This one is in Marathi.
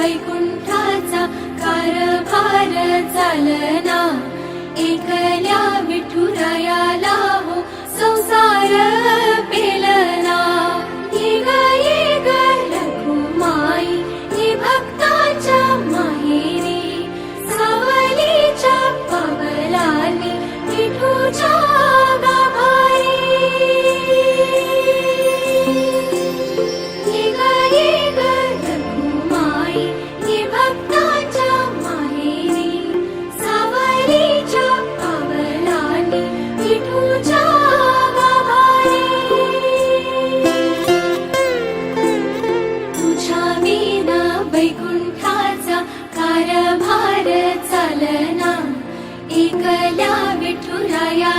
वैकुंठाचा कारभार चालना, एकल्या विठुरायाला हो संसार पेलना। ये ग रखुमाई ये भक्ताच्या माहेरी, सावलीच्या पावलांनी विठूच्या गाभारी। ये ग रखुमाई ये भक्ताच्या माहेरी, सावलीच्या पावलांनी विठूच्या गाभारी। तुझ्या विना वैकुंठाचा कारभार चालना, एकल्या विठुराया